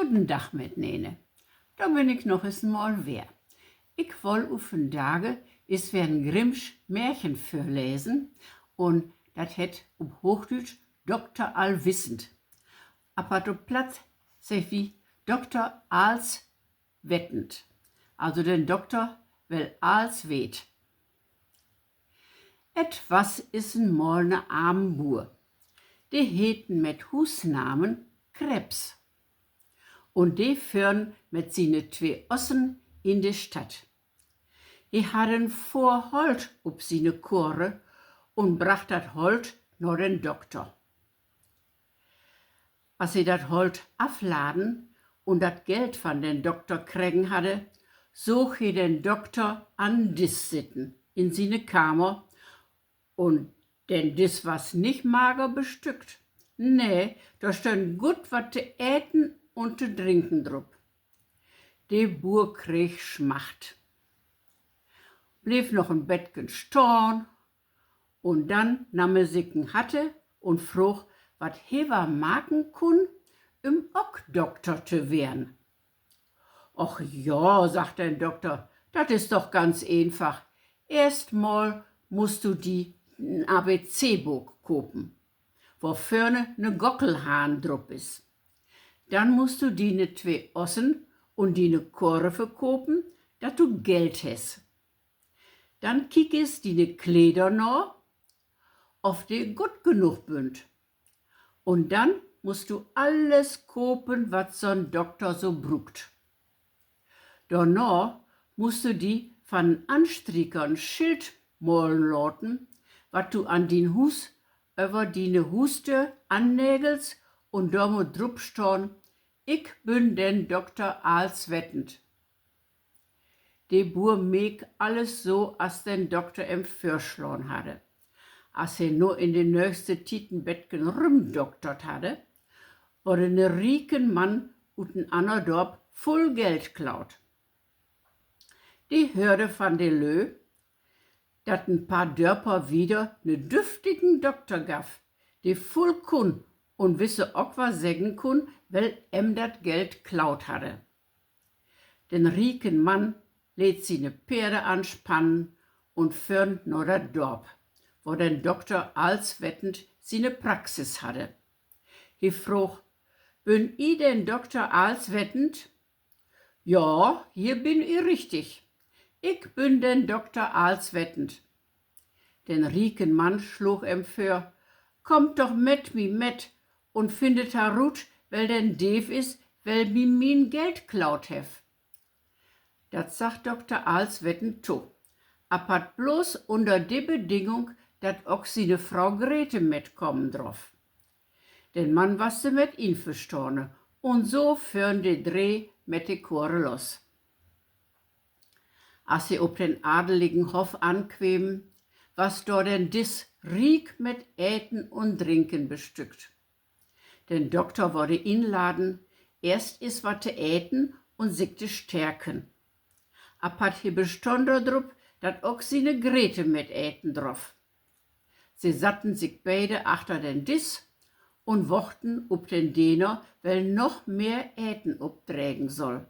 Guten Tag mitnehmen. Da bin ich noch eens mal wer. Ich woll ufen Tage is wer Grimmsch Märchen vorlesen und dat het op Hochdeutsch Dr. Allwissend. Aber do Platz sag wie Dr. Als wettend. Also den Doktor wel als weet. Etwas is n mal ne armen Buhr. Die heten met Husnamen Krebs. Und die führen mit sine 2 Ossen in die Stadt. Die hadden vor Holt op sine Kore und bracht dat Holt nur den Doktor. Als sie dat Holt afladen und dat Geld von den Doktor kriegen hatte, so he den Doktor an Dis sitten in sine Kammer und denn Dis was nicht mager bestückt. Nee, da stand gut wat te äten und te trinken drup. Die Buhr krieg Schmacht. Blieb noch im Bettgen storn und dann nahm er sich n Hatte und frug, wat hewer maken kun, Ock Doktor te werden. Och ja, sagt der Doktor, dat is doch ganz einfach. Erstmal musst du die n ABC-Buch kopen, wo vorne ne Gockelhahn drup is. Dann musst du die ne 2 Ossen und die ne Kore verkopen, dat du Geld hes. Dann kickest die ne Kleider noch, ob die gut genug bünd. Und dann musst du alles kopen, wat so'n Doktor so brugt. Danach musst du die van Anstrickern Schild molen laten, wat du an din Hus über dine Huste annägelst und da muss drup stehen, ich bin den Doktor als wettend. Die Buhr meek alles so, als den Doktor em vorschlagen hatte. Als er nur in den nächsten Tietenbettgen rumdoktert hatte, wurde ne rieken Mann ut n ander Dorf voll Geld klaut. Die hörte von de Lö, dat n paar Dörper wieder ne düftigen Doktor gaff, die voll kun und wisse auch was sägen kun, weil dat Geld klaut hatte. Den rieken Mann lädt sie ne Pferde anspannen und förnt nur dat Dorf, wo den Doktor als wettend sine Praxis hatte. He frug, bin I den Doktor als wettend? Ja, hier bin I richtig. Ich bin den Doktor als wettend. Den rieken Mann schlug vor, kommt doch mit mi met und findet herut, weil den Dev is, weil mi min Geld klaut hef. Dat sagt Doktor als wettend to, apart bloß unter de Bedingung, dat auch sine Frau Grete mitkommen drauf. Den Mann wasste mit ihn verstorne und so führen de Dreh mit de Chore los. Als sie ob den adeligen Hof anquemen, was dort denn dis riek mit Äten und Trinken bestückt. Den Doktor wurde inladen, erst is wat te äten und sich te stärken. Apart he bestond drup, dat auch sine Grete mit Äten drauf. Sie satten sich beide achter den Dis und wochten ob den Diener, weil noch mehr Äten obträgen soll.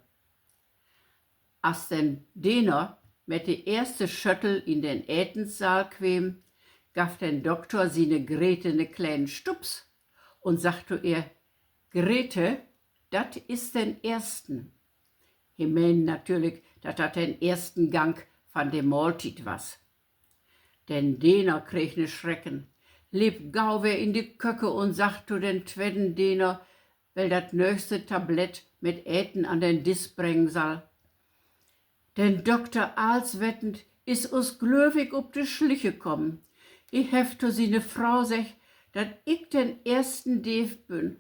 Als den Diener mit die erste Schöttel in den Ätenssaal quem, gaf den Doktor sine Grete ne kleinen Stups und sagte ihr, Grete, dat is den ersten. He meint natürlich, dat dat den ersten Gang van de Mahlzeit was. Den Diener krieg ne Schrecken, lieb gau wer in die Köcke und sagt zu den zweiten Diener, weil dat nächste Tablett mit Äten an den Dis bringen soll. Den Doktor als wettend is us glöwig ob de Schliche kommen. Ich hef to sine Frau sech, dat ich den ersten Dev bin.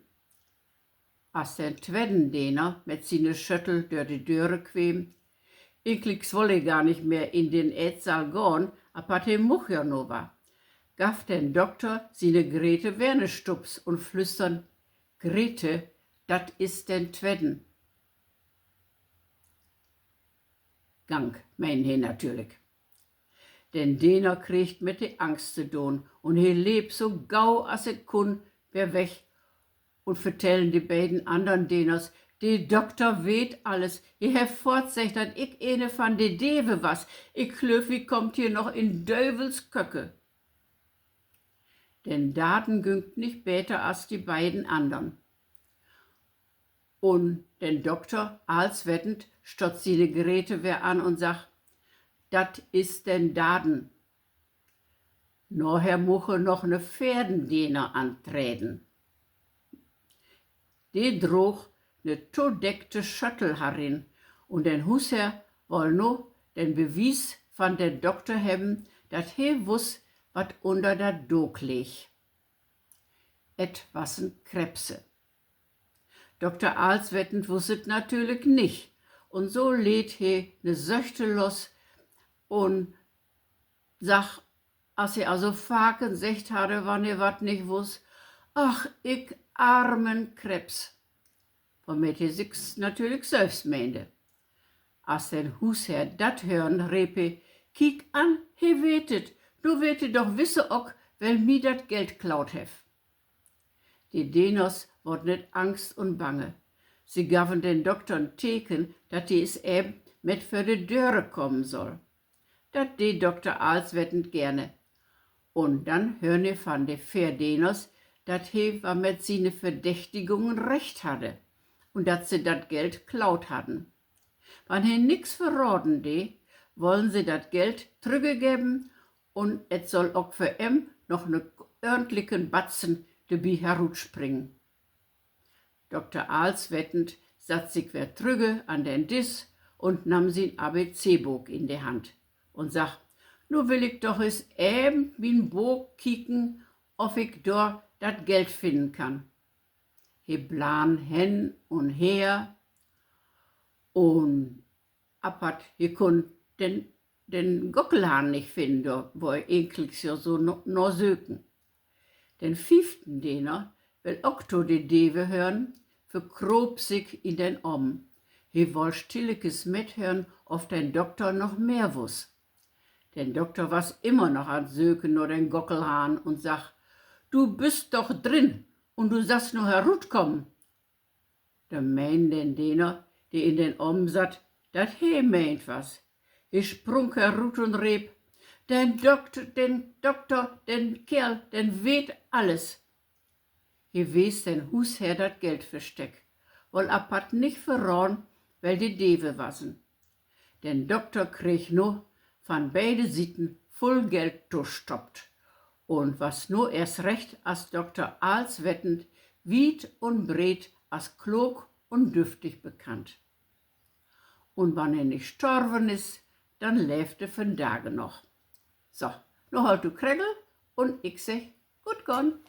Als den zweiten Diener mit sine Schöttel durch die Döre quem, ich wolle gar nicht mehr in den Ätsaal gorn, apart he much ja no war. Gaff den Doktor sine Grete Wernestups und flüstern, Grete, dat is den Twetten. Gang, meinen he natürlich. Den Diener kriegt mit de Angst zu tun und he lebt so gau as er kun, wer weg und vertellen die beiden anderen Dieners, Die Doktor weet alles. Je heft voortzegt dat ik eine van de Dewe was. Ik geloof, wie kommt hier noch in Dövels Köcke. Den Daden güngt nicht besser als die beiden anderen. Und den Doktor, als wettend, stotzt seine Geräte wer an und sagt, dat is den Daden. Nachher muche noch ne Pferdendiener antreten. Die droch ne todeckte Schöttel herin und den Husherr woll no den Bewies van den Doktor hebben, dat he wuss, wat unter dat Dog leg. Et wassen Krebse. Dr. Alswettend wusset natürlich nicht und so lädt he ne Söchte los und sag, als er also Faken secht hatte, wann er wat nicht wuss, ach, ich armen Krebs. Womit er sich's natürlich selbst meinte. Als den Husherr dat hören, riep er, kiek an, he wetet, du wetet doch wisse ook, wel mi dat Geld klaut hef. Die Denos wurden net Angst und Bange. Sie gaven den Doktor ein Teken, dat die es eben mit für de Döre kommen soll. Dat die Doktor alswettend gerne. Und dann hören wir von de Verdenos, dat he war mit seine Verdächtigungen recht hatte und dat sie dat Geld klaut hatten. Wann he nix verraten de, wollen sie dat Geld zurückgeben und et soll auch für em noch ne ordentlichen Batzen dabei herutspringen. Dr. Alswettend satt sich wer trüge an den Tisch und nahm sin ABC-Buch in die Hand und sagt, nu will ich doch es eben wie'n Buch kicken, ob ich dort dat Geld finden kann. He plan hin und her und apat, he kun den Gockelhahn nicht finden, dort, wo er eklig so no söken. Den 5. Diener will Okto die Dewe hören, verkrob sich in den Om. He woll stillekes mithören, ob den Doktor noch mehr wuss. Den Doktor was immer noch an Söken nur den Gockelhahn und sag, du bist doch drin und du sagst nur herutkommen. Da meint den Diener, die in den Om satt, dat he meint was. He sprung herut und rieb, den Doktor, den Kerl, den weet alles. He wies den Husherr dat Geld versteck, woll apat nicht verraten, weil die Dewe wassen. Den Doktor krieg nur von beide Seiten voll Geld durchstoppt und was nur erst recht als Dr. Alswettend weit und breit als klug und dürftig bekannt. Und wann er nicht gestorben ist, dann lebt er von Tage noch. So, nur halt du Kregel und ich sag, gut gone.